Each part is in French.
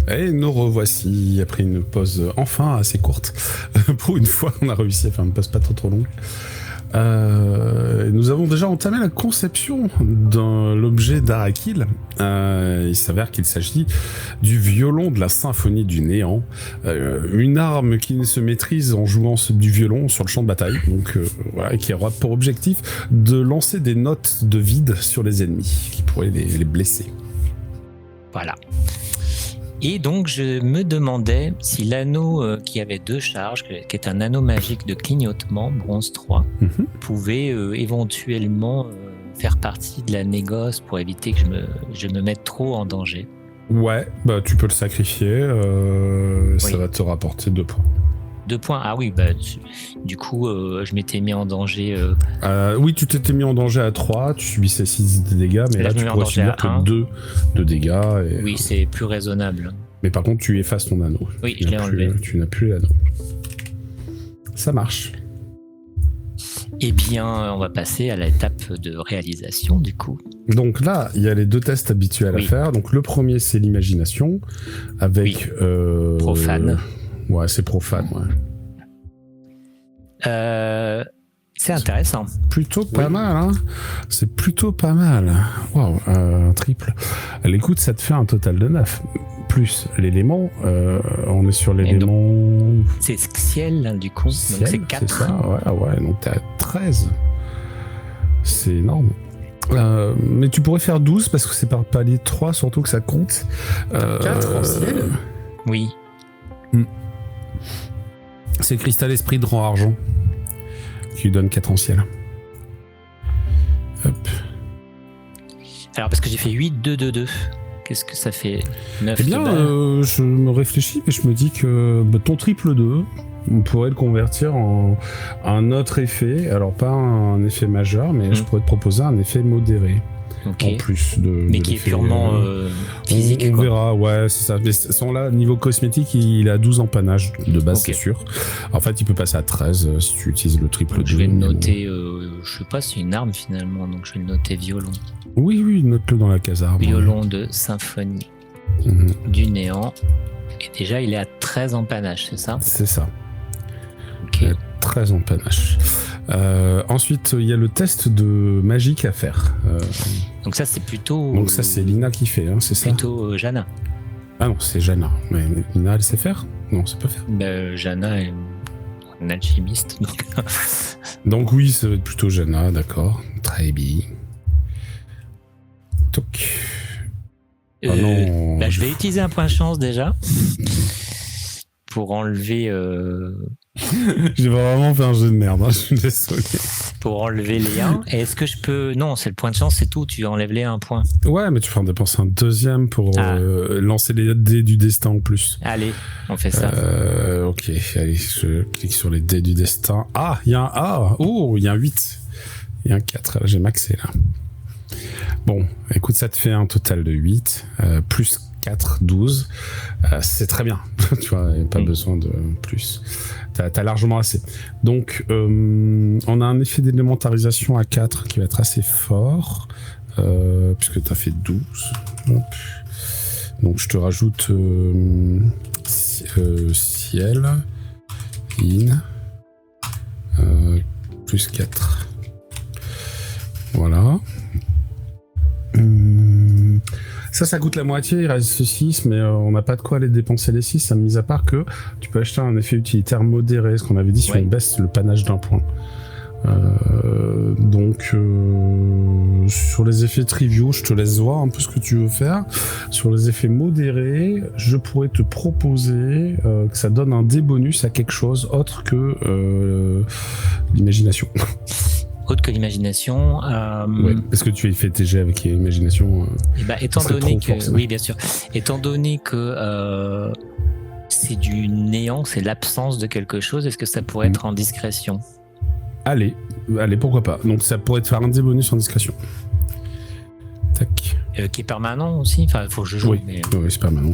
Et nous revoici après une pause enfin assez courte. Pour une fois, on a réussi à faire une pause pas trop longue. Nous avons déjà entamé la conception de l'objet d'Arakil. Il s'avère qu'il s'agit du violon de la symphonie du néant, une arme qui se maîtrise en jouant du violon sur le champ de bataille, donc voilà, qui aura pour objectif de lancer des notes de vide sur les ennemis qui pourraient les blesser. Voilà. Et donc je me demandais si l'anneau qui avait 2 charges, qui est un anneau magique de clignotement, bronze 3, pouvait éventuellement faire partie de la négoce pour éviter que je me mette trop en danger. Ouais, bah tu peux le sacrifier, ça va te rapporter 2 points. 2 points, ah oui, bah du coup je m'étais mis en danger. Oui, tu t'étais mis en danger à 3, tu subissais 6 de dégâts, mais là tu pourrais subir que 2 de dégâts. Et, oui, c'est plus raisonnable. Mais par contre, tu effaces ton anneau. Oui, je l'ai enlevé. Tu n'as plus l'anneau. Ça marche. Eh bien, on va passer à l'étape de réalisation du coup. Donc là, il y a les 2 tests habituels à faire. Donc le premier, c'est l'imagination, avec... profane. Ouais, c'est profane, ouais. C'est intéressant. Plutôt pas mal, hein. C'est plutôt pas mal. Waouh, un triple. Écoute, ça te fait un total de 9. Plus l'élément, on est sur l'élément... C'est ciel, hein, du coup. Ciel, donc c'est 4. C'est ça, ouais, donc t'es à 13. C'est énorme. Mais tu pourrais faire 12 parce que c'est par palier 3, surtout que ça compte. 4 en ciel. Oui. C'est cristal esprit de rang argent qui lui donne 4 en ciel. Hop. Alors parce que j'ai fait 8, 2, 2, 2. Qu'est-ce que ça fait 9 Eh bien, je me réfléchis, mais je me dis que ton triple 2, on pourrait le convertir en un autre effet. Alors pas un effet majeur, mais je pourrais te proposer un effet modéré. Okay. En plus de... Mais qui est purement physique. On verra, ouais, c'est ça. Mais sans là, niveau cosmétique, il a 12 empanages de base, c'est sûr. En fait, il peut passer à 13 si tu utilises le triple 2. Je vais le noter, je sais pas, c'est une arme finalement, donc je vais le noter violon. Oui, note-le dans la case arme. Violon de symphonie du néant. Et déjà, il est à 13 empanages, c'est ça ? C'est ça. Ok. 13 empanages. Ensuite, il y a le test de magique à faire. Donc ça, c'est plutôt... Donc ça, c'est Lina qui fait, hein, c'est ça ? Plutôt Jana. Ah non, c'est Jana. Mais Lina, elle sait faire ? Non, c'est pas faire. Jana est une alchimiste, donc... Donc oui, ça va être plutôt Jana, d'accord. Très bien. Toc. Non. Je vais utiliser un point de chance déjà pour enlever... J'ai vraiment fait un jeu de merde, hein, je suis désolé. Pour enlever les 1. Et est-ce que je peux... Non, c'est le point de chance, c'est tout, tu enlèves les 1 point. Ouais, mais tu peux en dépenser un deuxième pour lancer les dés du destin en plus. Allez, on fait ça. Ok, allez, je clique sur les dés du destin. Ah, il y a un A. Oh, il y a un 8. Il y a un 4, là, j'ai maxé, là. Bon, écoute, ça te fait un total de 8, plus 4, 12. C'est très bien. Tu vois, il n'y a pas besoin de plus. T'as largement assez. Donc, on a un effet d'élémentarisation à 4 qui va être assez fort, puisque t'as fait 12. Hop. Donc, je te rajoute ciel, in, plus 4. Voilà. Ça coûte la moitié, il reste 6, mais on n'a pas de quoi aller dépenser les 6, mis à part que tu peux acheter un effet utilitaire modéré, ce qu'on avait dit sur une baisse, le panache d'un point. Donc, sur les effets triviaux, je te laisse voir un peu ce que tu veux faire. Sur les effets modérés, je pourrais te proposer que ça donne un dé bonus à quelque chose autre que l'imagination. Autre que l'imagination. Ouais, parce que tu as fait TG avec l'imagination. Étant donné que, oui, bien sûr. Étant donné que c'est du néant, c'est l'absence de quelque chose, est-ce que ça pourrait être en discrétion ? Allez, pourquoi pas. Donc ça pourrait te faire un dé bonus en discrétion. Tac. Qui est permanent aussi. Enfin, il faut que je joue. Oui, c'est permanent.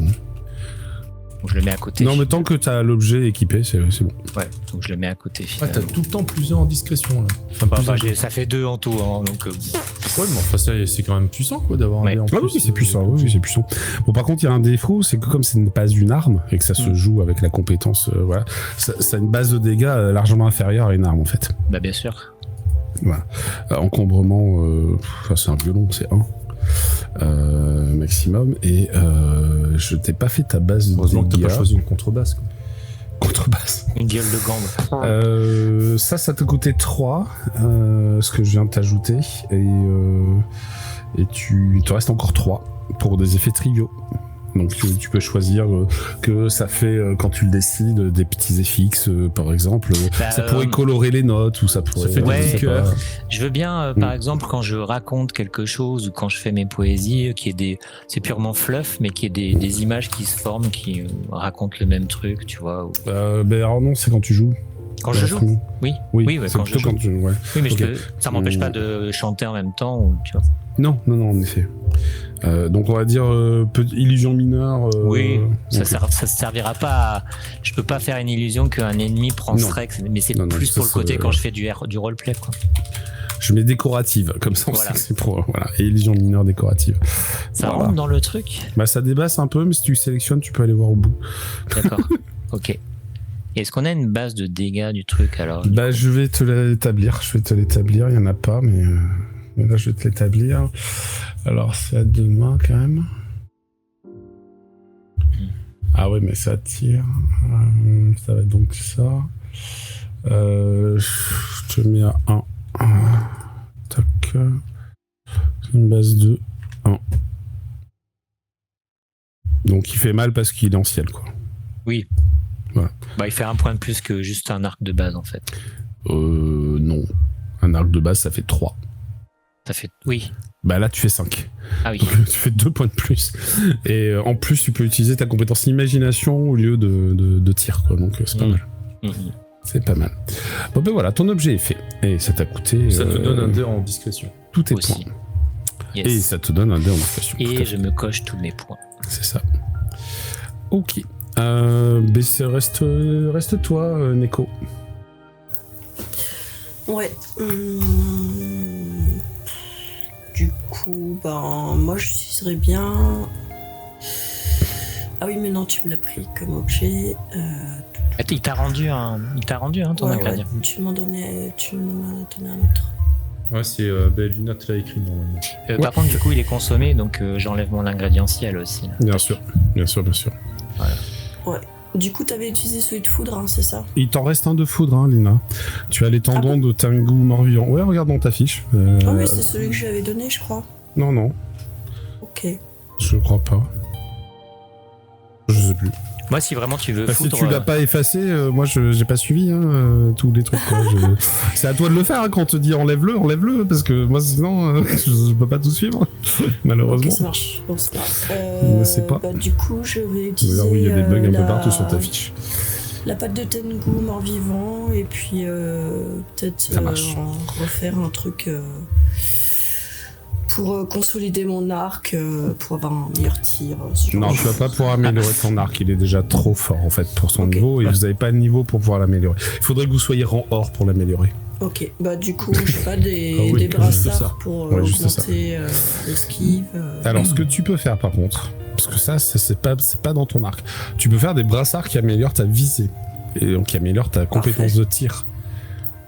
Donc je le mets à côté. Non, mais tant que t'as l'objet équipé, c'est bon. Ouais, donc je le mets à côté. Ouais, t'as tout le temps plusieurs en discrétion là. Ça fait 2 en tout, hein, donc. Ouais, mais enfin, c'est quand même puissant quoi d'avoir un dé en plus. Ah oui, c'est puissant. Oui, c'est puissant. Bon, par contre, il y a un défaut, c'est que comme ce n'est pas une arme et que ça se joue avec la compétence, voilà, ça a une base de dégâts largement inférieure à une arme en fait. Bah bien sûr. Voilà. Encombrement, c'est un violon, c'est 1. Maximum, et je t'ai pas fait ta base de Heureusement dégâts. que t'as pas choisi une contrebasse quoi. Contrebasse. Une gueule de gambe. Ça t'a coûté 3, ce que je viens de t'ajouter, et il te reste encore 3 pour des effets triviaux. Donc tu peux choisir que ça fait, quand tu le décides, des petits FX, par exemple. Ça pourrait colorer les notes, ou ça pourrait... Ça fait des petits cœurs. Je veux bien, par exemple, quand je raconte quelque chose, ou quand je fais mes poésies, c'est purement fluff, mais qu'il y ait des images qui se forment, qui racontent le même truc, tu vois. Ou... alors non, c'est quand tu joues. Quand je joue. Oui, ouais, quand je joue. Ouais. Oui, mais ça m'empêche pas de chanter en même temps, ou, tu vois. Non, en effet. Donc on va dire illusion mineure. Oui, okay. ça servira pas à... Je peux pas faire une illusion qu'un ennemi prend strike, mais c'est plus sur le côté quand je fais du roleplay, quoi. Je mets décorative, comme ça on sait que c'est pour... Voilà, et illusion mineure décorative. Ça rentre dans le truc ? Bah ça débasse un peu, mais si tu sélectionnes, tu peux aller voir au bout. D'accord, ok. Est-ce qu'on a une base de dégâts du truc, alors ? Bah je vais te l'établir, il y en a pas, mais là je vais te l'établir. Alors c'est à 2 mains quand même. Ah ouais, mais ça tire. Ça va être donc ça. Je te mets à 1. Tac. C'est une base de 1. Donc il fait mal parce qu'il est en ciel, quoi. Oui. Voilà. Bah il fait 1 point de plus que juste un arc de base, en fait. Non. Un arc de base, ça fait 3. Ça fait... Oui. Bah là, tu fais 5. Ah oui. Donc, tu fais 2 points de plus. Et en plus, tu peux utiliser ta compétence imagination au lieu de tir, quoi. Donc c'est pas mal. C'est pas mal. Bon ben voilà, ton objet est fait. Et ça t'a coûté... Ça te donne un dé en discrétion. Tous tes aussi. points. Yes. Et ça te donne un dé en discrétion. Et je me coche tous mes points. C'est ça. Ok. Reste toi, Neko. Ouais. Du coup, moi je serais bien. Ah oui, mais non, tu me l'as pris comme objet. Il t'a rendu ton ingrédient. Ouais, tu m'as donné un autre. Ouais, c'est Luna te l'a écrit normalement. Par contre, du coup, il est consommé, donc j'enlève mon ingrédient ciel aussi. Là. Bien sûr. Voilà. Ouais. Du coup, t'avais utilisé celui de foudre, hein, c'est ça ? Il t'en reste un de foudre, hein, Lina. Tu as les tendons de Tengu mort-vivant. Ouais, regarde dans ta fiche. Ah oui, c'est celui que j'avais donné, je crois. Non. Ok. Je crois pas. Je sais plus. Moi, si vraiment tu veux foudre... Si tu l'as pas effacé, moi j'ai pas suivi tous les trucs. Quoi. C'est à toi de le faire, hein, quand on te dit enlève-le, parce que moi sinon je peux pas tout suivre, malheureusement. Ok, ça marche. Bon, c'est Je sais pas. Du coup, je vais utiliser. Il y a des bugs un peu partout sur ta fiche. La pâte de Tengu mort-vivant, et puis peut-être refaire un truc pour consolider mon arc, pour avoir un meilleur tir. Non, tu vas pas pouvoir améliorer ton arc, il est déjà trop fort en fait pour son niveau, et vous n'avez pas de niveau pour pouvoir l'améliorer. Il faudrait que vous soyez rang or pour l'améliorer. Ok, du coup, je sais pas, des brassards pour augmenter l'esquive. Alors, ce que tu peux faire par contre, parce que ça, c'est pas dans ton arc, tu peux faire des brassards qui améliorent ta visée, et donc qui améliorent ta compétence de tir.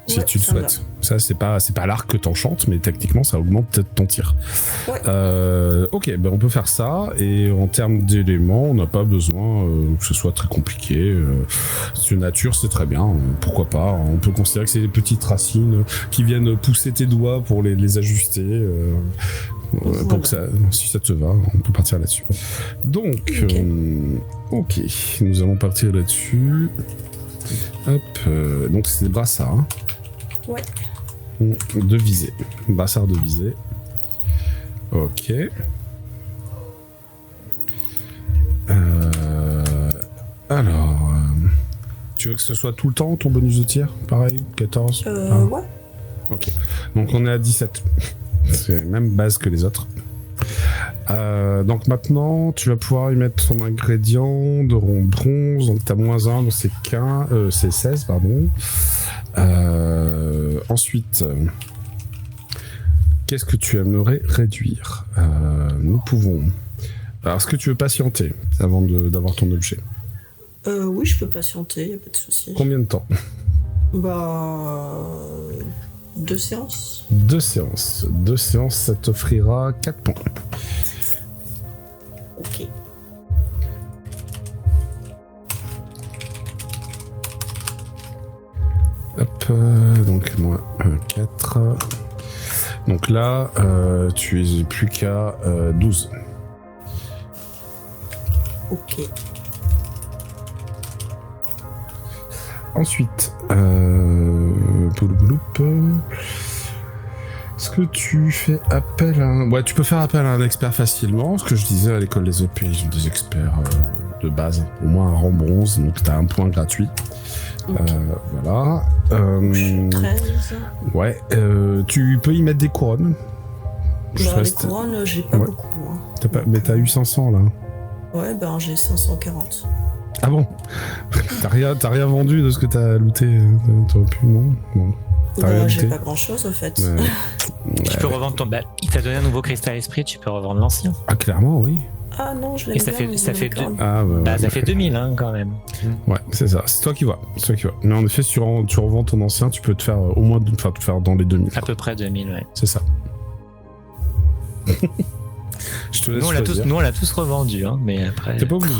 Si tu le souhaites. Ça, c'est pas l'arc que t'enchantes, mais techniquement, ça augmente peut-être ton tir. Ouais. Ok, on peut faire ça. Et en termes d'éléments, on n'a pas besoin que ce soit très compliqué. C'est nature, c'est très bien. Pourquoi pas. On peut considérer que c'est des petites racines qui viennent pousser tes doigts pour les ajuster. Pour que ça, si ça te va, on peut partir là-dessus. Donc, ok, nous allons partir là-dessus. Hop, donc c'est des brassards. Hein. Ouais. De visée. Brassard de visée. Ok. Alors, tu veux que ce soit tout le temps ton bonus de tir? Pareil, 14 ouais. Ok. Donc on est à 17. C'est la même base que les autres. Donc maintenant, tu vas pouvoir y mettre ton ingrédient de rond bronze. Donc t'as -1, donc c'est 16, pardon. Ensuite, qu'est-ce que tu aimerais réduire? Nous pouvons... Alors, est-ce que tu veux patienter avant d'avoir ton objet? Oui, je peux patienter, y a pas de souci. Combien de temps? 2 séances. 2 séances. 2 séances, ça t'offrira 4 points. Ok. Hop, donc moi 4. Donc là, tu es plus qu'à 12. Ok. Ensuite, est-ce que tu fais appel à un... Ouais, tu peux faire appel à un expert facilement. Ce que je disais à l'école des EP, ils ont des experts de base. Au moins un rang bronze, donc t'as un point gratuit. Okay. Voilà. 13. Ouais, tu peux y mettre des couronnes. Les couronnes, j'ai pas beaucoup. Hein. Mais t'as eu 500 là. Ouais, ben j'ai 540. Ah bon? T'as rien vendu de ce que t'as looté? T'aurais pu, non? Bon. J'ai pas grand chose au fait. Tu peux revendre ton... il t'a donné un nouveau cristal esprit, tu peux revendre l'ancien. Ah clairement, oui. Ah non, je l'ai Et ça fait 2000 hein, quand même. Ouais, c'est ça. C'est toi qui vois. Mais en effet, si tu revends ton ancien, tu peux te faire au moins, te faire dans les 2000. À peu près 2000, ouais. C'est ça. Je te laisse nous, on l'a tous revendu, hein, mais après... T'es pas obligé,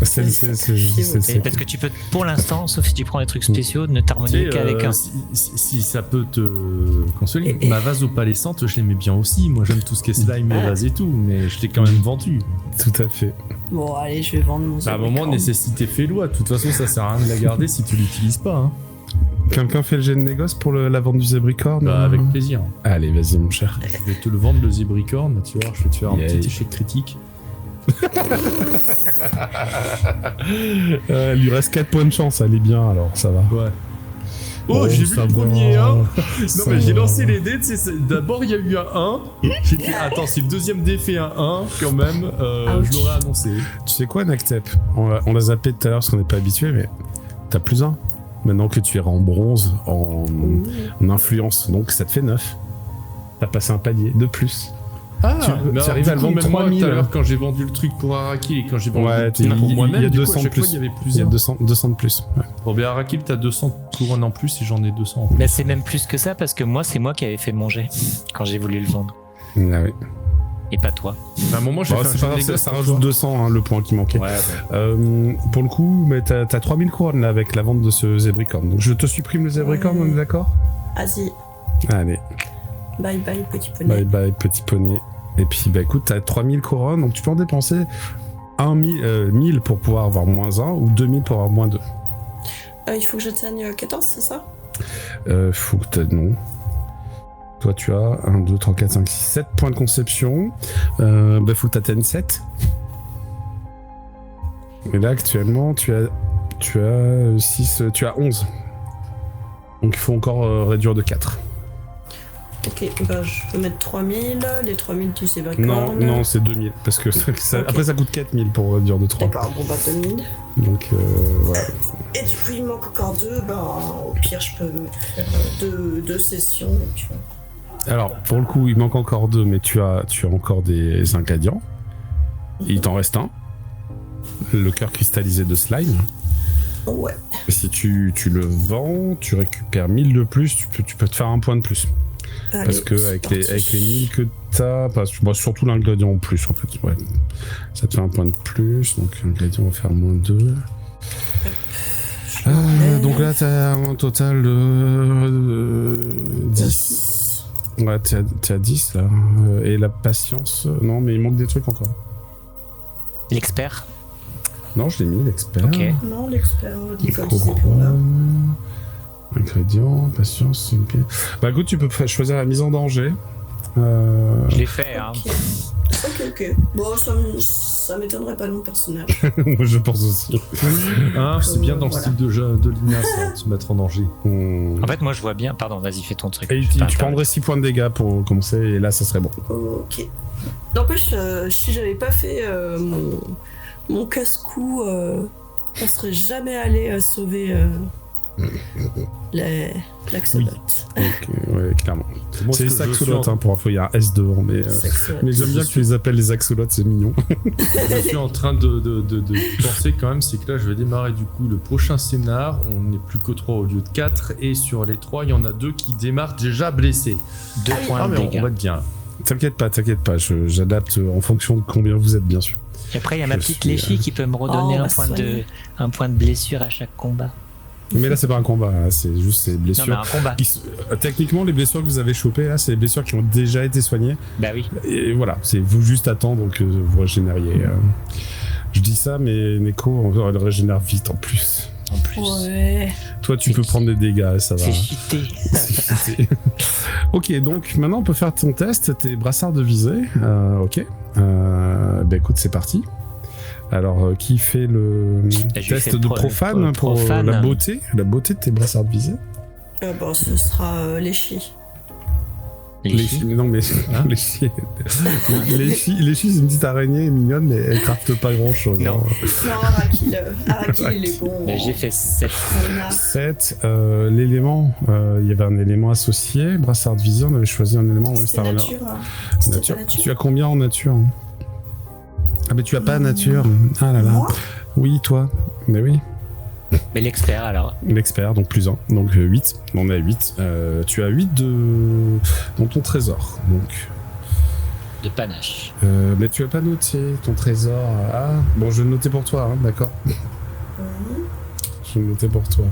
C'est parce que tu peux, pour l'instant, sauf si tu prends des trucs spéciaux, ne t'harmonier qu'avec un. Si ça peut te consoler, ma vase opalescente, je l'aimais bien aussi. Moi, j'aime tout ce qui est slime et vase et tout, mais je l'ai quand même vendu. Tout à fait. Bon, allez, je vais vendre mon À un moment, nécessité fait loi. De toute façon, ça sert à rien de la garder si tu l'utilises pas. Hein. Quelqu'un fait le jet de négoce pour la vente du zébricorne? Avec plaisir. Allez, vas-y, mon cher. Je vais te le vendre, le zébricorne. Tu vois, je vais te faire un petit échec critique. Il lui reste 4 points de chance, elle est bien alors, ça va. Ouais. Oh, j'ai vu le premier 1. Non, mais j'ai lancé les dés. D'abord, il y a eu un 1. J'ai fait, attends, si le deuxième dé fait un 1, quand même, je l'aurais annoncé. Tu sais quoi, Nactep? On l'a zappé tout à l'heure parce qu'on n'est pas habitué, mais t'as plus 1. Maintenant que tu es en bronze, en influence, donc ça te fait 9. T'as passé un palier de plus. Ah, tu arrives à le vendre 3000 tout à l'heure quand j'ai vendu le truc pour Arakil et quand j'ai vendu le truc pour moi-même, il y a 200 de plus. Il y avait plusieurs. Il y a 200 de plus. Ouais. Bon, bien Arakil, t'as 200 couronnes en plus et j'en ai 200 en plus. Mais c'est même plus que ça parce que moi, c'est moi qui avais fait manger quand j'ai voulu le vendre. Ah oui. Et pas toi. À un moment, j'ai fait c'est pas grave, ça rajoute 200, hein, le point qui manquait. Ouais. Pour le coup, mais t'as 3000 couronnes là avec la vente de ce zébricorne. Donc je te supprime le zébricorne, on est d'accord? Vas-y. Allez. Bye bye, petit poney. Bye bye, petit poney. Et puis, bah écoute, t'as 3000 couronnes, donc tu peux en dépenser 1000 pour pouvoir avoir -1 ou 2000 pour avoir -2. Il faut que j'atteigne 14, c'est ça? Faut que t'aies... Non. Toi, tu as 1, 2, 3, 4, 5, 6, 7 points de conception. Bah faut que t'atteignes 7. Et là, actuellement, tu as 6... Tu as 11. Donc il faut encore réduire de 4. Ok, bah je peux mettre 3000, les 3000 du zébricorne. Non, c'est 2000, parce que après ça coûte 4000 pour réduire de 3. D'accord, bon bah 2000. Donc voilà. Et du coup il manque encore 2, bah au pire je peux faire 2 sessions. Et puis... Alors pour le coup il manque encore 2, mais tu as encore des ingrédients. Il t'en reste un. Le cœur cristallisé de slime. Ouais. Et si tu le vends, tu récupères 1000 de plus, tu peux te faire un point de plus. Allez, parce que avec les 1000 que t'as, surtout l'ingrédient en plus en fait, ouais. Ça te fait un point de plus, donc l'ingrédient va faire -2. Donc là t'as un total de 10. Ouais, t'es à 10 là. Et la patience, non mais il manque des trucs encore. L'expert? Non, je l'ai mis, l'expert. Ok. Non, l'expert dit comme ça. Ingrédients, patience, bah écoute, tu peux choisir la mise en danger. Je l'ai fait, hein. Ok. Bon, ça m'étonnerait pas de mon personnage. Moi, je pense aussi. C'est bien dans le style de jeu de Lina, ça, de se mettre en danger. En fait, moi, je vois bien... Pardon, vas-y, fais ton truc. Et tu prendrais 6 points de dégâts pour commencer, et là, ça serait bon. Ok. N'empêche, si j'avais pas fait mon casse-cou, on serait jamais allé sauver l'axolote. Oui. Ouais, clairement. C'est les axolotes, pour info, il y a un S devant, mais j'aime bien que tu les appelles les axolotes, c'est mignon. Je suis en train de penser quand même, c'est que là je vais démarrer du coup le prochain scénar, on n'est plus que 3 au lieu de 4, et sur les 3, il y en a 2 qui démarrent déjà blessés. 2 points de dégâts. On va être bien. T'inquiète pas, j'adapte en fonction de combien vous êtes, bien sûr. Et après, il y a ma petite Léchie qui peut me redonner un point de blessure à chaque combat. Mais là, c'est pas un combat, là, c'est juste ces blessures. Non, mais un combat. Techniquement, les blessures que vous avez chopées, là, c'est les blessures qui ont déjà été soignées. Bah oui. Et voilà, c'est vous juste attendre que vous régénériez. Je dis ça, mais Neko, elle régénère vite en plus. Ouais. Toi, tu peux prendre des dégâts, ça va. C'est cheaté. C'est cheaté. Ok, donc maintenant, on peut faire ton test, tes brassards de visée. Ok. Bah écoute, c'est parti. Alors, qui fait le test de profane pour la beauté de tes brassards de visée? Ce sera Léchie. Non, mais Léchie, c'est une petite araignée mignonne, mais elle crafte pas grand chose. Non, Araki, il est bon. J'ai fait 7. 7. L'élément, il y avait un élément associé. Brassard de visée, on avait choisi un élément. C'était nature. Tu as combien en nature? Ah, mais tu as pas nature. Ah là là. Moi Oui, toi. Mais oui. Mais l'expert alors. L'expert, donc plus 1. Donc 8. On est à 8. Tu as 8 dans ton trésor. Donc. De panache. Mais tu as pas noté ton trésor. Ah, bon, je vais le noter pour toi, d'accord. Je vais le noter pour toi.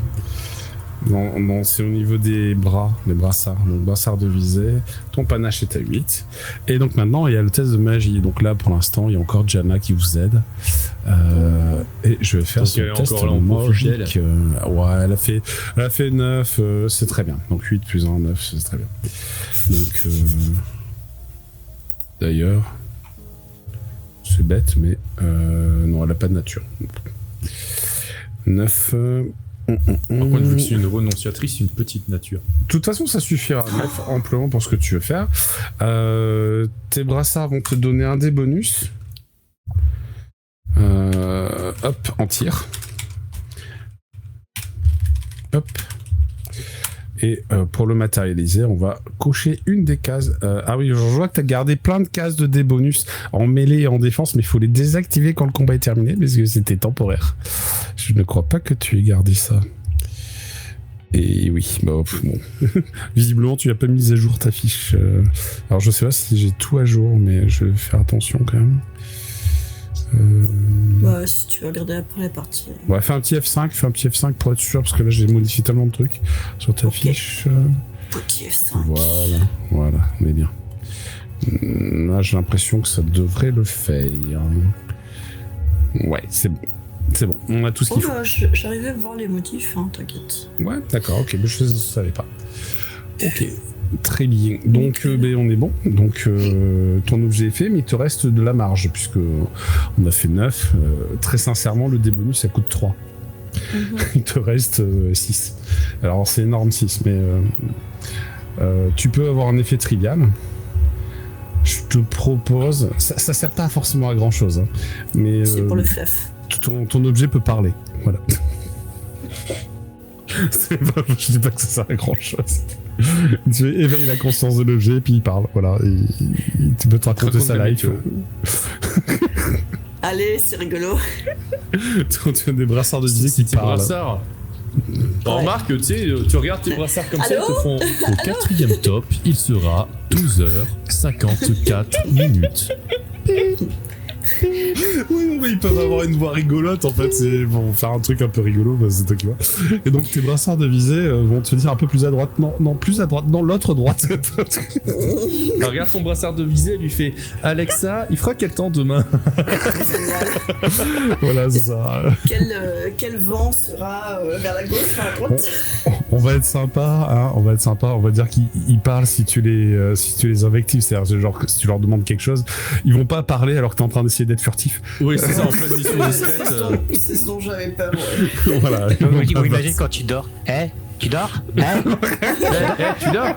Non, c'est au niveau des bras, des brassards. Donc, brassard de visée. Ton panache est à 8. Et donc, maintenant, il y a le test de magie. Donc, là, pour l'instant, il y a encore Jana qui vous aide. Et je vais faire ce test magique. Ouais, elle a fait 9. C'est très bien. Donc, 8 plus 1, 9, c'est très bien. Donc, d'ailleurs, c'est bête, mais non, elle n'a pas de nature. 9. Par contre, vu que c'est une renonciatrice, c'est une petite nature. De toute façon, ça suffira amplement pour ce que tu veux faire. Tes brassards vont te donner un dé bonus. Hop, en tir. Hop. Et pour le matérialiser, on va cocher une des cases. Ah oui, je vois que tu as gardé plein de cases de dés bonus en mêlée et en défense, mais il faut les désactiver quand le combat est terminé, parce que c'était temporaire. Je ne crois pas que tu aies gardé ça. Et oui, bon. Visiblement, tu n'as pas mis à jour ta fiche. Alors, je sais pas si j'ai tout à jour, mais je vais faire attention quand même. Si tu veux regarder après la partie. Ouais, fais un petit F5 pour être sûr, parce que là j'ai modifié tellement de trucs sur ta fiche. Petit F5. Voilà, on est bien. Là j'ai l'impression que ça devrait le faire. Ouais, c'est bon, on a tout ce qu'il faut. J'arrivais à voir les motifs, t'inquiète. Ouais, d'accord, ok, mais je ne savais pas. Ok. Très bien. Donc, on est bon. Donc, ton objet est fait, mais il te reste de la marge, puisque on a fait 9. Très sincèrement, le débonus, ça coûte 3. Il te reste 6. Alors, c'est énorme, 6, mais tu peux avoir un effet trivial. Je te propose... Ça sert pas forcément à grand-chose, mais... c'est pour le fluff. Ton objet peut parler. Voilà. Je dis pas que ça sert à grand-chose. Tu éveilles la conscience de l'objet, puis il parle. Voilà, tu peux te raconter sa life. Allez, c'est rigolo. Tu as des brassards de visée qui parlent. Brassards. Remarque, tu regardes tes brassards comme ça, ils te font... Au 4e top, il sera 12h54 minutes. Oui, non, mais ils peuvent avoir une voix rigolote, en fait, c'est pour faire un truc un peu rigolo, bah, c'est toi qui vois. Et donc tes brassards de visée vont te dire un peu plus à droite, non, plus à droite, non, l'autre droite. Alors, regarde son brassard de visée, elle lui fait Alexa, il fera quel temps demain? Voilà, c'est ça. Quel vent sera vers la gauche, vers la droite? On va être sympa, on va dire qu'ils parlent si tu les invectives, c'est-à-dire genre si tu leur demandes quelque chose, ils vont pas parler alors que t'es en train d'essayer d'être furtif. Oui, c'est ça, en pleine mission discrète. C'est ce dont j'avais peur, ouais. Voilà. Ou imagine quand tu dors. Tu dors? Tu dors?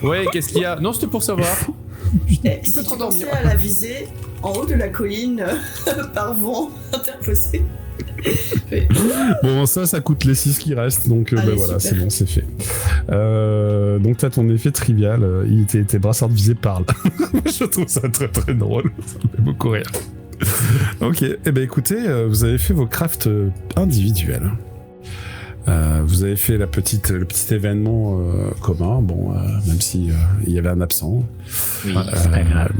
Ouais, qu'est-ce qu'il y a? Non, c'était pour savoir. Tu peux te rendormir. À la visée en haut de la colline par vent interposé. Oui. Bon, ça coûte les 6 qui restent, donc Allez, voilà, super. c'est bon, c'est fait. Donc t'as ton effet trivial, tes brassards de visée parlent. Je trouve ça très très drôle, ça me fait beaucoup rire. Ok, et ben écoutez, vous avez fait vos crafts individuels. Vous avez fait le petit événement commun, bon, même si il y avait un absent. Oui, c'est pas grave.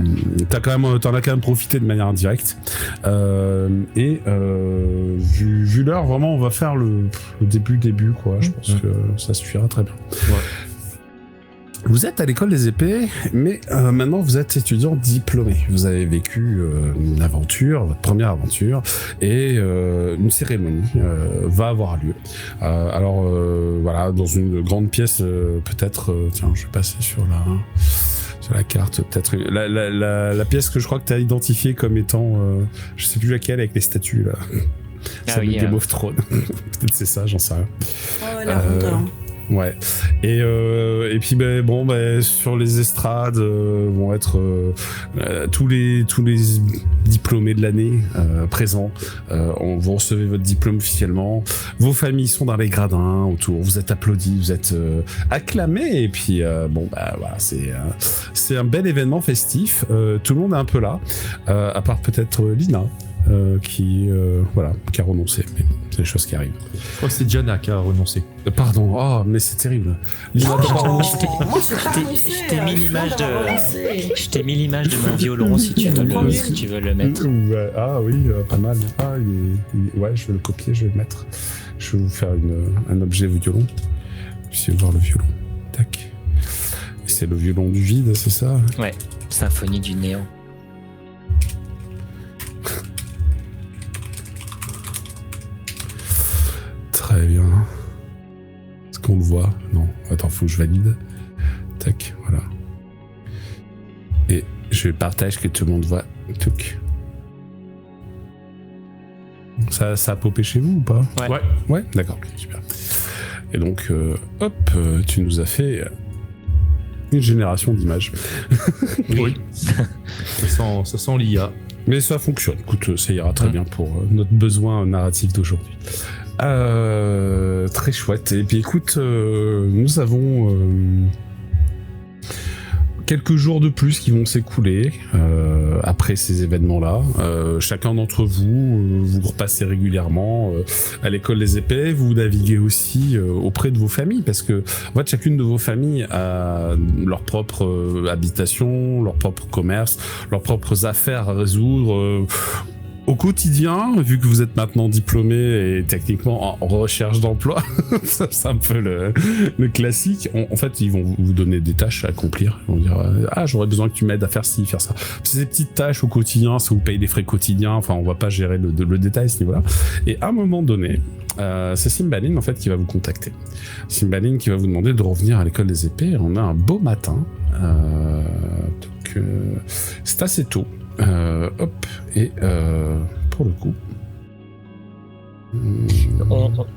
T'en as quand même profité de manière indirecte. Vu l'heure, vraiment, on va faire le début, quoi. Je pense que ça suffira très bien. Ouais. Vous êtes à l'école des épées, mais maintenant vous êtes étudiant diplômé. Vous avez vécu une aventure, votre première aventure, et une cérémonie va avoir lieu. Voilà, dans une grande pièce, peut-être. Tiens, je vais passer sur la carte, peut-être la pièce que je crois que tu as identifiée comme étant, je sais plus laquelle, avec les statues là. C'est le Game of Thrones. Peut-être c'est ça, j'en sais rien. Oh, la honte, alors. Ouais. Et puis sur les estrades vont être tous les diplômés de l'année présents. Vous recevez votre diplôme officiellement. Vos familles sont dans les gradins autour. Vous êtes applaudis, vous êtes acclamés. Et puis voilà, c'est un bel événement festif. Tout le monde est un peu là, à part peut-être Lina. Qui a renoncé, mais c'est des choses qui arrivent. Je crois que c'est Diana qui a renoncé. Pardon, mais c'est terrible. Lina, t'as pas renoncé. Je t'ai mis l'image de mon violon si tu veux le mettre. Ouais, oui, pas mal. Ouais, je vais le copier, je vais le mettre. Je vais vous faire un objet violon. Essayez de voir le violon. Tac. C'est le violon du vide, c'est ça? Ouais, symphonie du néant. Très bien. Est-ce qu'on le voit? Non. Attends, faut que je valide. Tac, voilà. Et je partage que tout le monde voit. Tuc. Ça a popé chez vous ou pas? Ouais. Ouais, d'accord, ok, super. Et donc, tu nous as fait une génération d'images. Oui. Ça sent l'IA. Mais ça fonctionne. Écoute, ça ira très bien pour notre besoin narratif d'aujourd'hui. Très chouette. Et puis écoute, nous avons quelques jours de plus qui vont s'écouler après ces événements-là. Chacun d'entre vous, vous repassez régulièrement à l'école des épées. Vous naviguez aussi auprès de vos familles parce que en fait, chacune de vos familles a leur propre habitation, leur propre commerce, leurs propres affaires à résoudre. Au quotidien, vu que vous êtes maintenant diplômé et techniquement en recherche d'emploi, c'est un peu le classique. En fait, ils vont vous donner des tâches à accomplir. Ils vont dire j'aurais besoin que tu m'aides à faire ci, faire ça. Ces petites tâches au quotidien, ça vous paye les frais quotidiens. Enfin, on va pas gérer le détail à ce niveau-là. Et à un moment donné, c'est Cymbaline en fait qui va vous contacter. Cymbaline qui va vous demander de revenir à l'école des épées. On a un beau matin, donc c'est assez tôt. Pour le coup,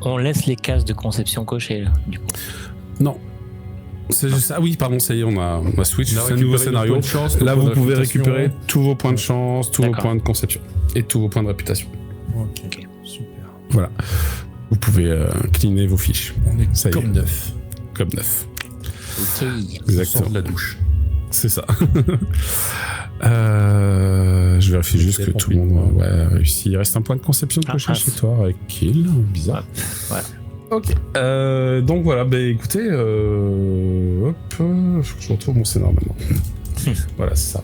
on laisse les cases de conception cochées là, du coup. Non. C'est juste ça. Oui, pardon, ça y est, on a switch. C'est un nouveau scénario. Là, vous pouvez récupérer tous vos points de chance, tous vos points de conception et tous vos points de réputation. Ok, super. Voilà. Vous pouvez cleaner vos fiches. On est ça comme neuf. Comme neuf. Ok. Exactement. On sort de la douche. C'est ça. Je vérifie juste que tout le monde a réussi. Il reste un point de conception de cocher chez toi avec Kill. Bizarre. Voilà. Ok. Donc voilà, écoutez, je retrouve mon scénario maintenant. Voilà, c'est ça.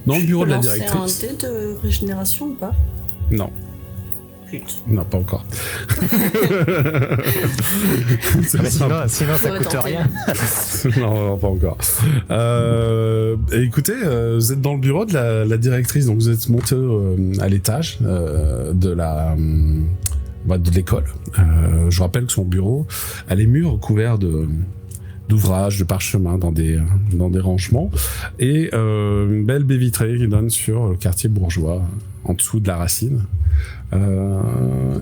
Dans le bureau de la directrice. Tu peux lancer un dé de régénération ou pas? Non. Putain. Non, pas encore. Sinon, ça coûte rien. Non, pas encore. Écoutez, vous êtes dans le bureau de la directrice, donc vous êtes monté à l'étage de l'école. Je rappelle que son bureau a les murs couverts d'ouvrages, de parchemins dans des rangements, et une belle baie vitrée qui donne sur le quartier bourgeois, en dessous de la Racine.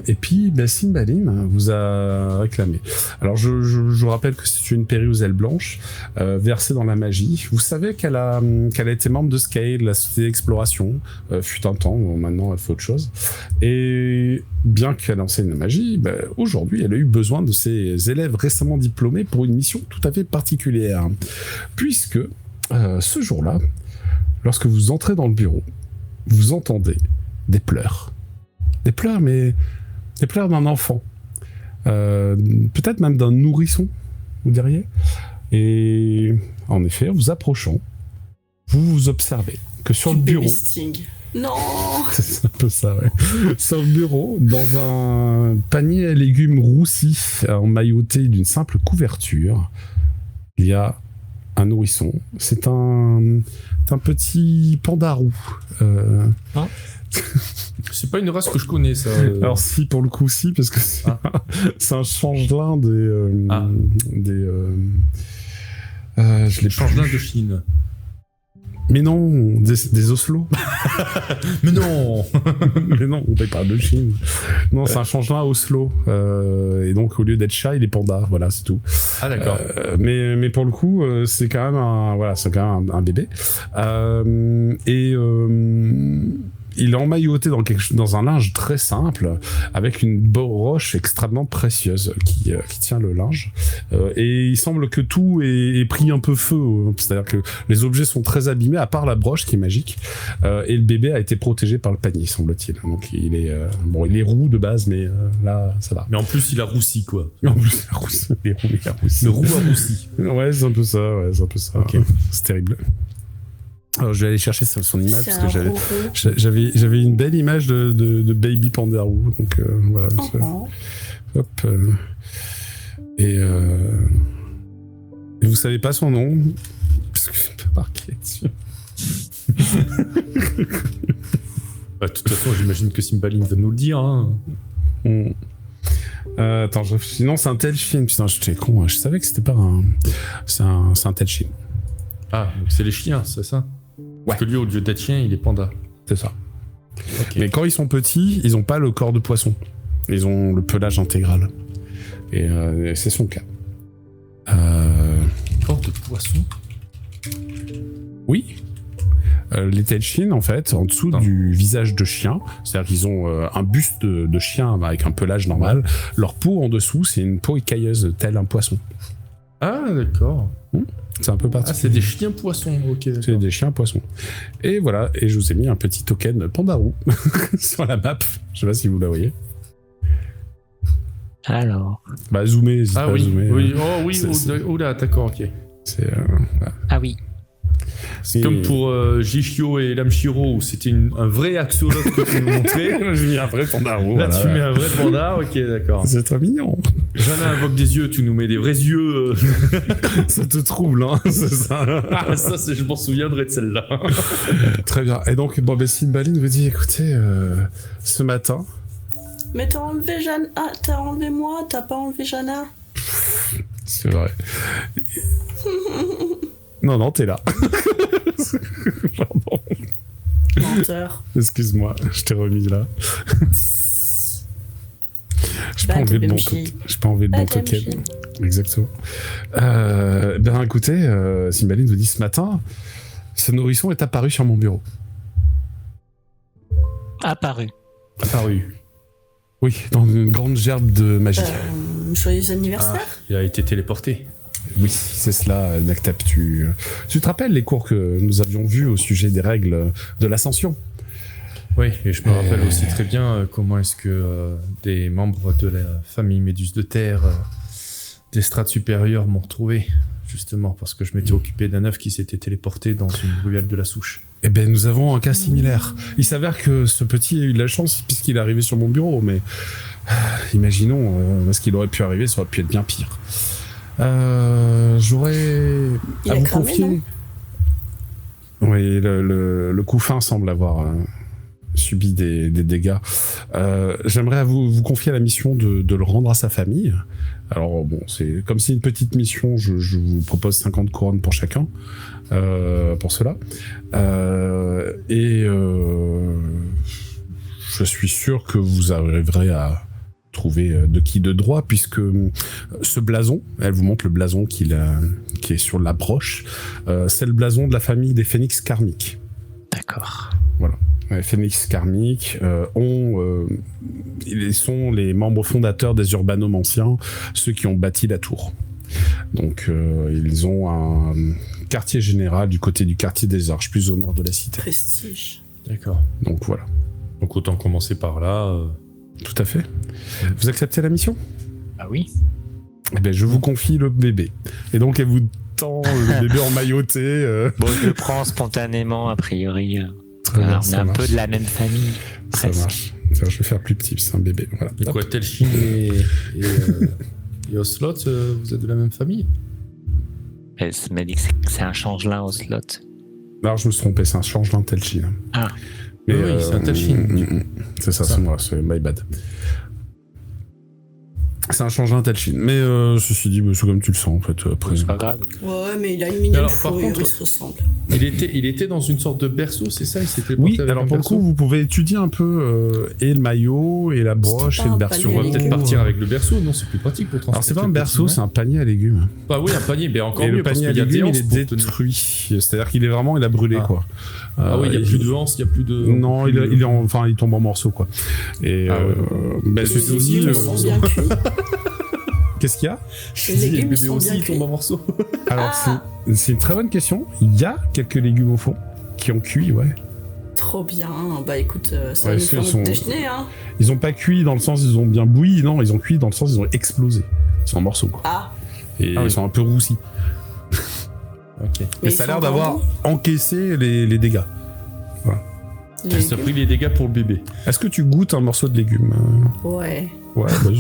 Et puis, Cymbaline vous a réclamé. Alors, je vous rappelle que c'est une périlleuse aile blanche, versée dans la magie. Vous savez qu'elle a été membre de Scale, la société d'exploration, fut un temps, bon, maintenant elle fait autre chose. Et bien qu'elle enseigne la magie, aujourd'hui, elle a eu besoin de ses élèves récemment diplômés pour une mission tout à fait particulière. Puisque, ce jour-là, lorsque vous entrez dans le bureau, vous entendez des pleurs. Des pleurs, mais des pleurs d'un enfant. Peut-être même d'un nourrisson, vous diriez. Et en effet, en vous approchant, vous observez que sur le bureau... Non. C'est un peu ça, ouais. Sur le bureau, dans un panier à légumes roussis, emmailloté d'une simple couverture, il y a un nourrisson. C'est un petit panda roux. C'est pas une race que je connais, ça. Alors si, pour le coup, si, parce que c'est un changelin je l'ai changelin de Chine. Mais non, des Oslo. Mais non. Mais non, on parle de Chine. Non, c'est un changelin à Oslo. Et donc, au lieu d'être chat, il est panda. Voilà, c'est tout. Ah, d'accord. Mais pour le coup, c'est quand même un bébé. Il est emmailloté dans un linge très simple, avec une broche extrêmement précieuse qui tient le linge. Et il semble que tout est pris un peu feu. C'est-à-dire que les objets sont très abîmés, à part la broche qui est magique. Et le bébé a été protégé par le panier, semble-t-il. Donc il est roux de base, mais là, ça va. Mais en plus, il a roussi, quoi. En plus, il a roussi. Le roux a roussi. Ouais, c'est un peu ça. Okay. C'est terrible. Alors, je vais aller chercher son image parce que j'avais une belle image de Baby Panda roux, donc voilà. Hop. Et vous savez pas son nom parce que je peux pas marquer dessus. De toute façon, j'imagine que Cymbaline va nous le dire. Hein. Attends, sinon c'est un Telchin. Putain, j'étais con. Hein. Je savais que c'était pas un. C'est un Telchin. Ah, donc c'est les chiens, c'est ça? Parce que lui, au lieu d'être chien, il est panda. C'est ça. Okay. Mais quand ils sont petits, ils ont pas le corps de poisson. Ils ont le pelage intégral. Et c'est son cas. Corps de poisson? Oui. Les Telchin, en fait, en dessous du visage de chien, c'est-à-dire qu'ils ont un buste de chien avec un pelage normal. Leur peau en dessous, c'est une peau écailleuse, tel un poisson. Ah, d'accord. C'est un peu particulier. Ah, c'est des chiens poissons, ok. D'accord. C'est des chiens poissons. Et voilà, et je vous ai mis un petit token panda roux sur la map. Je sais pas si vous la voyez. Alors. Zoomez, n'hésitez pas à zoomer. Oui, oh oui, là, d'accord, ok. Voilà. Ah oui. C'est comme pour Jichio et Lamshiro où c'était un vrai axolote que tu nous montrais. J'ai mis un vrai panda roux. Là, tu mets un vrai panda, ok, d'accord. C'est très mignon. Jeanne invoque des yeux, tu nous mets des vrais yeux. Ça te trouble, hein, c'est ça. Ah, ça, je m'en souviendrai de celle-là. Très bien. Et donc, Cymbaline vous dit, écoutez, ce matin... Mais t'as enlevé Jeanne... Ah, t'as enlevé moi, t'as pas enlevé Jana. C'est vrai. Non, t'es là. Pardon. Menteur. Excuse-moi, je t'ai remis là. Je peux enlever le bon token. Exactement. Écoutez, Cymbaline vous dit ce matin, ce nourrisson est apparu sur mon bureau. Apparu. Oui, dans une grande gerbe de magie. Joyeux anniversaire. Il a été téléporté. Oui, c'est cela, Nactap. Tu te rappelles les cours que nous avions vus au sujet des règles de l'ascension? Oui, et je me rappelle aussi très bien comment est-ce que des membres de la famille Méduse de Terre des strates supérieures m'ont retrouvé, justement, parce que je m'étais occupé d'un œuf qui s'était téléporté dans une ruelle de la Souche. Eh ben, nous avons un cas similaire. Il s'avère que ce petit a eu de la chance puisqu'il est arrivé sur mon bureau, mais imaginons ce qu'il aurait pu arriver, ça aurait pu être bien pire. J'aurais à vous confier. Oui, le couffin semble avoir subi des dégâts. J'aimerais vous confier la mission de le rendre à sa famille. Alors bon, c'est comme c'est une petite mission, je vous propose 50 couronnes pour chacun, pour cela. je suis sûr que vous arriverez à trouver de qui de droit, puisque ce blason, elle vous montre le blason qui est sur la broche, c'est le blason de la famille des phénix karmiques. D'accord. Voilà. Les phénix karmiques ils sont les membres fondateurs des urbanomanciens, ceux qui ont bâti la tour. Donc ils ont un quartier général du côté du quartier des Arches, plus au nord de la cité. Prestige. D'accord. Donc voilà. Donc autant commencer par là. Tout à fait. Vous acceptez la mission ? Ah oui. Eh bien, je vous confie le bébé. Et donc, elle vous tend le bébé emmailloté. Bon, je le prends spontanément, a priori. Très bien, On est ça un marche. peu de la même famille. Ça presque. marche. Alors, je vais faire plus petit, c'est un bébé. Voilà. Et quoi, Telchin et Ocelot, vous êtes de la même famille? Elle m'a dit que c'est un changelin au slot. Alors, je me suis trompé, c'est un changelin Telchin. Ah. Oui, c'est un Telchin, du coup. C'est ça, c'est moi, c'est my bad. C'est un changelin Telchin. Mais ceci dit, c'est comme tu le sens, en fait. Après. C'est pas grave. Ouais, mais il a une mignonne Alors, par fourrure, contre- il se ressemble. Il était dans une sorte de berceau, c'est ça? Il s'était Oui, porté avec alors un pour le berceau. coup, vous pouvez étudier un peu et le maillot, et la broche, C'était et le pas un berceau. On va panier à peut-être légumes. partir avec le berceau, non? C'est plus pratique pour transporter. Alors, c'est pas un le berceau, petit c'est un panier à légumes. Bah oui, un panier, mais encore Et mieux le parce panier à qu'il y a des légumes, il anses est pour tenir. détruit. C'est-à-dire qu'il est vraiment, il a brûlé, Ah. quoi. Ah oui, il n'y a plus de anse, il n'y a plus de. Non, il tombe en morceaux, quoi. Et Ah ouais. bah, Les ceci dit, légumes sont bien cuits. qu'est-ce qu'il y a? Les légumes, le ils bébé sont aussi, bien il tombe cuits. en morceaux. Alors, Ah. c'est une très bonne question. Il y a quelques légumes au fond qui ont cuit, ouais. Trop bien. Bah écoute, ça Ouais, va nous ceux, faire ils notre sont- déjeuner, hein. Ils ont pas cuit dans le sens ils ont bien bouilli, non, ils ont cuit dans le sens ils ont explosé. Ils sont en morceaux, quoi. Ah, Et Ah oui. ils sont un peu roussis. Ok. Mais Mais ça a ils l'air sont d'avoir bons. encaissé les dégâts. les Ça a légumes. pris les dégâts pour le bébé. Est-ce que tu goûtes un morceau de légumes Ouais. Ouais, bah,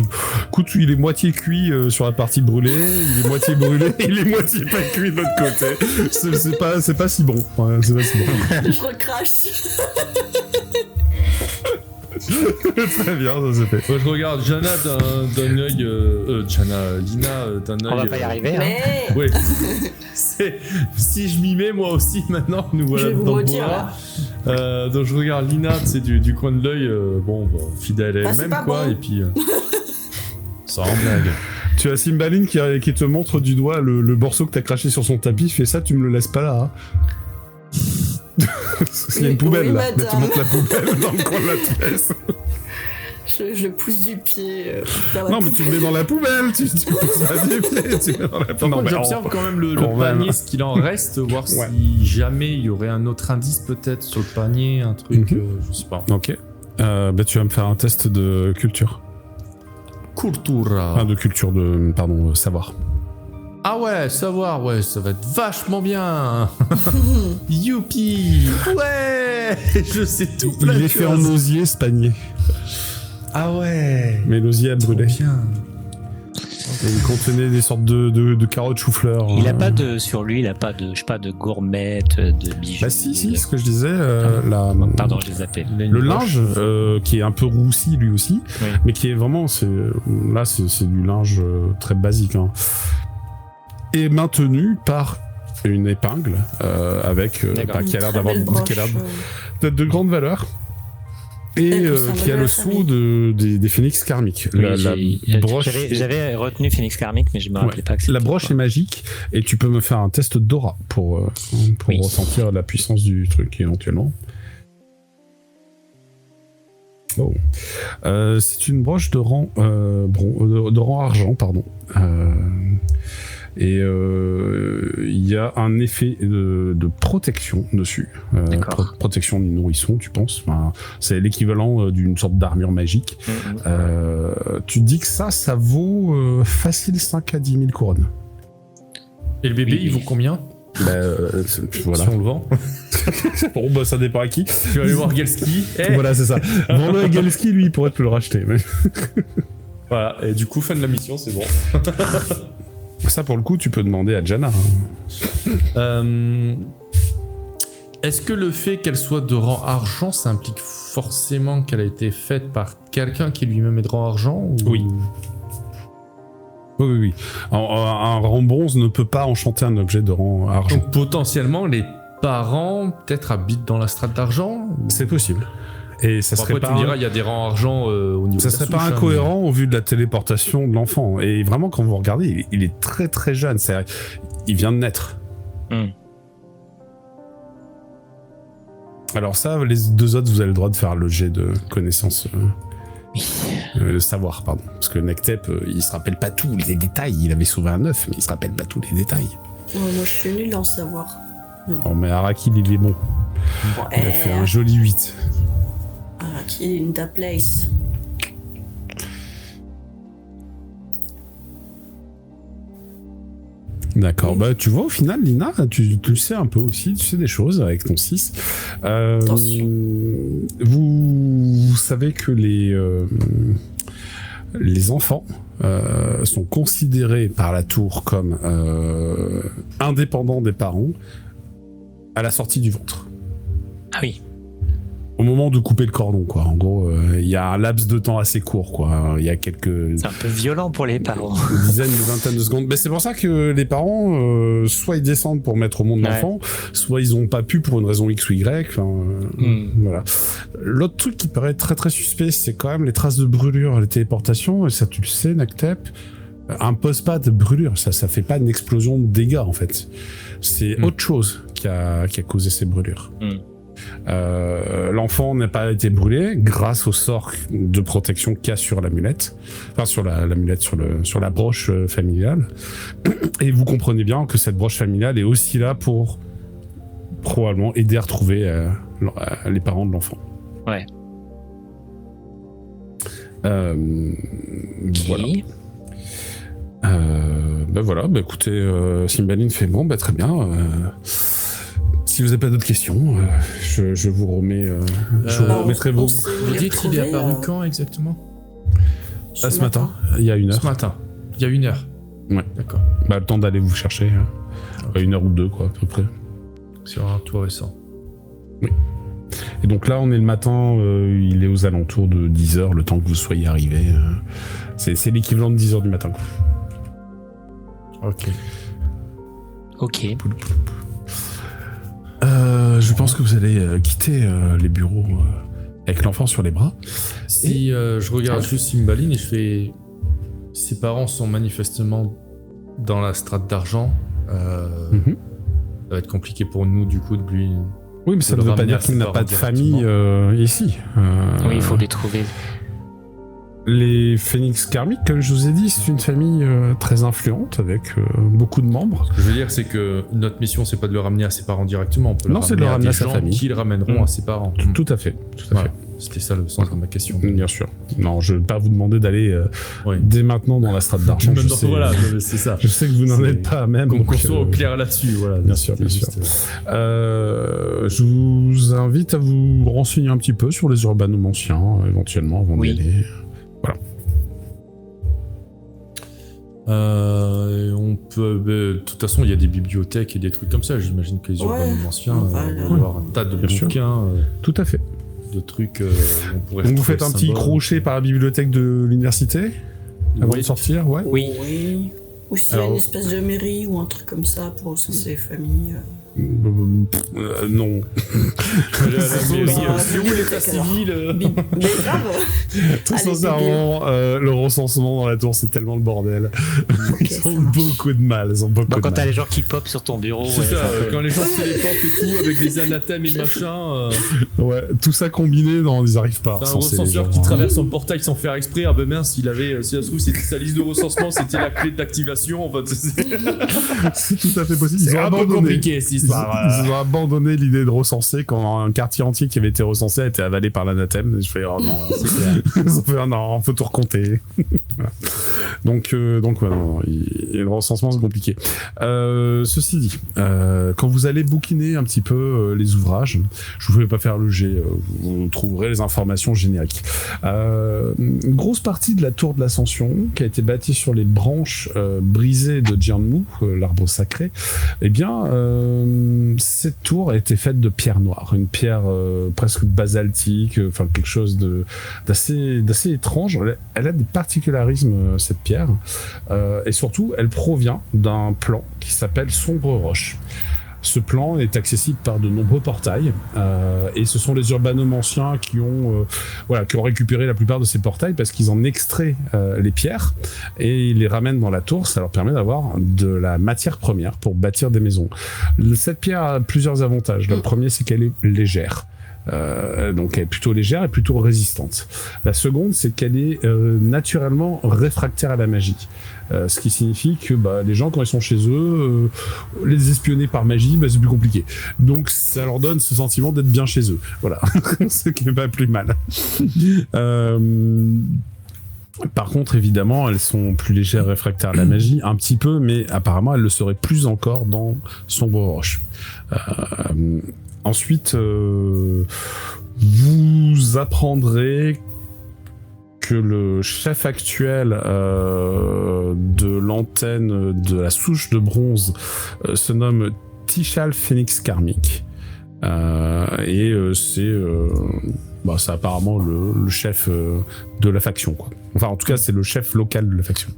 écoute, il est moitié cuit sur la partie brûlée, il est moitié brûlé, il est moitié pas cuit de l'autre côté. C'est pas si bon. Ouais, c'est pas si bon. Je recrache. Très bien, ça c'est fait. Moi, je regarde Jana d'un œil. Lina d'un œil. On va pas y arriver. Hein. Mais Oui. Si je m'y mets, moi aussi, maintenant, nous je voilà vais vous dans le maudire bois. là. Donc je regarde Lina, c'est du coin de l'œil, fidèle à Ah, c'est elle-même, pas quoi, bon. et puis. Sans blague. Tu as Cymbaline qui te montre du doigt le morceau que t'as craché sur son tapis, fais ça, tu me le laisses pas là. Hein. Parce qu'il y a une Oui, poubelle oui, là. Là, tu madame. montes la poubelle dans le coin de la pièce. Je le pousse du pied vers la Non, mais tu le mets dans la poubelle, tu pousses pas du pied, tu le mets dans la Par poubelle. contre, j'observe quand même le quand même. panier, ce qu'il en reste, voir Ouais. si jamais il y aurait un autre indice peut-être sur le panier, un truc, Mhm. je sais pas. Ok. Bah, tu vas me faire un test de culture. Cultura. Enfin, de culture, pardon, savoir. Ah ouais, savoir, ouais, ça va être vachement bien. Youpi. Ouais, je sais tout plein Il de est fait en choses. osier, ce panier. Ah ouais. Mais l'osier a brûlé. Bien. Et il contenait des sortes de carottes chou-fleur. Il a pas de sur lui, il a pas de je sais pas de gourmette, de bijoux. Bah si, ce que je disais, Pardon, je les appelle. Il a une le broche. linge, qui est un peu roussi lui aussi, Oui. mais qui est vraiment, c'est du linge très basique, hein, est maintenu par une épingle avec D'accord. qui a l'air Très d'avoir belle qui a l'air broche, d'être de grande valeur. Et Elle pousse un qui a modèle le à sceau des phénix karmiques. Oui, la broche, j'avais retenu Phoenix Karmic, mais je me rappelais pas que c'était la broche est quoi. magique et tu peux me faire un test d'aura pour Oui. ressentir la puissance du truc éventuellement. Oh. C'est une broche de rang de rang argent, pardon. Et il y a un effet de protection dessus. D'accord. Protection du nourrisson, tu penses. Enfin, c'est l'équivalent d'une sorte d'armure magique. Tu te dis que ça vaut facile 5 à 10 000 couronnes. Et le bébé, Oui. il vaut combien Voilà. si on le vend? Bon, bah, ça dépend à qui. Tu vas aller voir Gelski. Voilà, c'est ça. Vends-le à Gelski, lui, il pourrait te le racheter. Mais... Voilà, et du coup, fin de la mission, c'est bon. Ça, pour le coup, tu peux demander à Jana. Est-ce que le fait qu'elle soit de rang argent, ça implique forcément qu'elle a été faite par quelqu'un qui lui-même est de rang argent ou... Oui. Oui. Un rang bronze ne peut pas enchanter un objet de rang argent. Donc potentiellement, les parents peut-être habitent dans la strate d'argent ou- C'est possible. Et ça serait après, pas tu me diras, il y a des rangs argent au niveau ça de la serait pas souche, incohérent au vu de la téléportation de l'enfant. Et vraiment, quand vous regardez, il est très très jeune. Il vient de naître. Alors ça, les deux autres, vous avez le droit de faire le jet de connaissance. De savoir, pardon. Parce que Nectep, il se rappelle pas tous les détails. Il avait sauvé un 9, mais il se rappelle pas tous les détails. Moi, je suis nul en savoir. Oh, mais Arakil, il est bon. Il a fait un joli 8. Arakil in the place. D'accord, bah tu vois au final Lina, tu le sais un peu aussi, tu sais des choses avec ton 6. Vous savez que les enfants sont considérés par la tour comme indépendants des parents à la sortie du ventre. Ah oui. Au moment de couper le cordon, quoi. En gros, il y a un laps de temps assez court, quoi. Il y a quelques... C'est un peu violent pour les parents. Une dizaine, une vingtaine de secondes. Mais c'est pour ça que les parents, soit ils descendent pour mettre au monde l'enfant, soit ils ont pas pu pour une raison X ou Y. Voilà. L'autre truc qui paraît très très suspect, c'est quand même les traces de brûlure, les téléportations. Et ça, tu le sais, Nectep. Impose pas de brûlure. Ça fait pas une explosion de dégâts, en fait. C'est autre chose qui a causé ces brûlures. L'enfant n'a pas été brûlé grâce au sort de protection qu'il y a sur l'amulette, enfin sur l'amulette, sur la broche familiale. Et vous comprenez bien que cette broche familiale est aussi là pour probablement aider à retrouver les parents de l'enfant. Ouais. Voilà. Voilà, écoutez, Cymbaline fait bon, très bien. Si vous n'avez pas d'autres questions, je vous remets. Je vous remettrai vos. Vous dites qu'il est apparu quand exactement? Ce matin, il y a 1 heure. Ce matin, il y a 1 heure. Ouais. D'accord. Le temps d'aller vous chercher. Okay. 1 heure ou 2, quoi, à peu près. Sur un tour récent. Oui. Et donc là, on est le matin, il est aux alentours de 10h, le temps que vous soyez arrivé. C'est l'équivalent de 10h du matin, quoi. Ok. Je pense que vous allez quitter les bureaux avec l'enfant sur les bras. Si je regarde juste Cymbaline et je fais... Ses parents sont manifestement dans la strate d'argent. Ça va être compliqué pour nous du coup de lui... Oui, mais ça ne veut pas dire qu'il n'a pas de famille ici. Oui, il faut les trouver. Les Phénix Karmiques, comme je vous ai dit, c'est une famille très influente avec beaucoup de membres. Ce que je veux dire, c'est que notre mission, c'est pas de le ramener à ses parents directement. On peut non, c'est de le ramener à sa famille. Qui le ramèneront à ses parents. Tout à fait. C'était ça le sens de ma question. Bien sûr. Non, je ne vais pas vous demander d'aller dès maintenant dans la strate d'argent. Voilà, c'est ça. Je sais que vous n'en êtes pas même. Qu'on soit au clair là-dessus. Voilà, bien sûr. Je vous invite à vous renseigner un petit peu sur les urbanomanciens, éventuellement, avant d'y aller. Voilà. On peut, de toute façon, il y a des bibliothèques et des trucs comme ça. J'imagine que les urbanomanciens vont avoir un tas de bouquins. Tout à fait. De trucs. On pourrait. Donc vous faites un petit crochet par la bibliothèque de l'université avant de sortir, Oui. Ou s'il y a une espèce de mairie ou un truc comme ça pour recenser les familles. Non. C'est où l'état civil? Mais grave. Tout sincèrement, le recensement dans la tour, c'est tellement le bordel. Ils ont beaucoup de mal. Quand t'as les gens qui pop sur ton bureau. C'est ça, quand les gens se téléportent et tout, avec les anathèmes et machin. Ouais, tout ça combiné, non, ils arrivent pas. T'as un recenseur qui traverse un portail sans faire exprès. Ah ben mince, si ça se trouve, c'était sa liste de recensement, c'était la clé d'activation. En fait, c'est tout à fait possible. C'est un peu compliqué, si. Ils ont abandonné l'idée de recenser quand un quartier entier qui avait été recensé a été avalé par l'anathème. Je fais, oh non, ils ont fait, non, faut tout recompter. Donc non, le recensement c'est compliqué. Ceci dit, quand vous allez bouquiner un petit peu les ouvrages, je ne vais pas faire le jet, vous trouverez les informations génériques. Une grosse partie de la tour de l'Ascension, qui a été bâtie sur les branches brisées de Jianmu, l'arbre sacré, eh bien, cette tour a été faite de pierre noire, une pierre presque basaltique, enfin quelque chose d'assez étrange. Elle a des particularismes, cette pierre, et surtout, elle provient d'un plan qui s'appelle Sombre Roche. Ce plan est accessible par de nombreux portails et ce sont les urbanomanciens qui ont récupéré la plupart de ces portails parce qu'ils en extraient les pierres et ils les ramènent dans la tour. Ça leur permet d'avoir de la matière première pour bâtir des maisons. Cette pierre a plusieurs avantages. Le premier, c'est qu'elle est légère. Donc elle est plutôt légère et plutôt résistante. La seconde, c'est qu'elle est naturellement réfractaire à la magie. Ce qui signifie que les gens, quand ils sont chez eux, les espionner par magie, c'est plus compliqué. Donc ça leur donne ce sentiment d'être bien chez eux. Voilà, ce qui n'est pas plus mal. Par contre, évidemment, elles sont plus légères réfractaires à la magie, un petit peu, mais apparemment, elles le seraient plus encore dans Sombre Roche. Ensuite, vous apprendrez que le chef actuel de l'antenne de la souche de bronze se nomme Tichal Phoenix Karmic. C'est apparemment le chef de la faction, quoi. Enfin, en tout cas, c'est le chef local de la faction.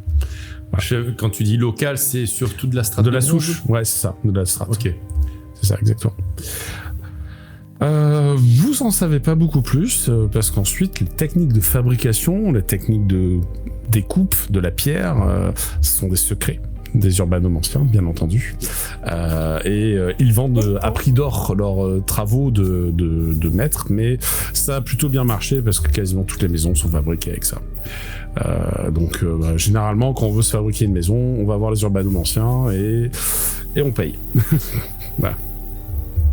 Voilà. Quand tu dis local, c'est surtout de la strate de la souche. Ouais, c'est ça, de la strate. Ok. C'est ça, exactement. Vous en savez pas beaucoup plus parce qu'ensuite les techniques de fabrication, les techniques de découpe de la pierre, ce sont des secrets des urbanomanciens, bien entendu, et ils vendent à prix d'or leurs travaux de maître, mais ça a plutôt bien marché parce que quasiment toutes les maisons sont fabriquées avec ça. Donc généralement, quand on veut se fabriquer une maison, on va voir les urbanomanciens et on paye. Voilà.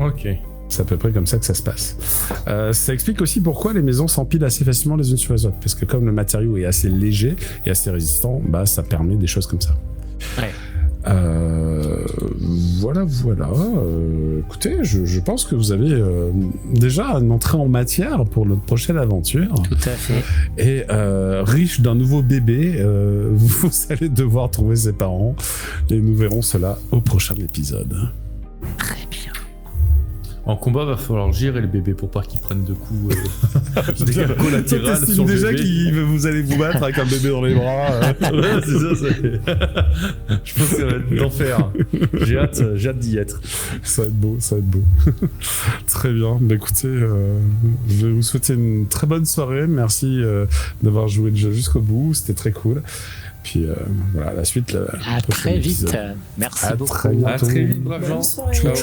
Ok. C'est à peu près comme ça que ça se passe. Ça explique aussi pourquoi les maisons s'empilent assez facilement les unes sur les autres. Parce que comme le matériau est assez léger et assez résistant, ça permet des choses comme ça. Ouais. Voilà. Écoutez, je pense que vous avez déjà une entrée en matière pour notre prochaine aventure. Tout à fait. Et riche d'un nouveau bébé, vous allez devoir trouver ses parents. Et nous verrons cela au prochain épisode. Très bien. En combat, va falloir gérer le bébé pour pas qu'il prenne de coups de dégâts collatéraux sur le déjà bébé. vous allez vous battre avec un bébé dans les bras. Ouais, c'est ça. Je pense que ça va être l'enfer. J'ai hâte d'y être. Ça va être beau. Très bien. Écoutez, je vais vous souhaiter une très bonne soirée. Merci d'avoir joué le jeu jusqu'au bout. C'était très cool. Puis voilà, la suite. À très vite. Merci beaucoup. Très bientôt. À très vite, brave gens. Bonne soirée. Ciao.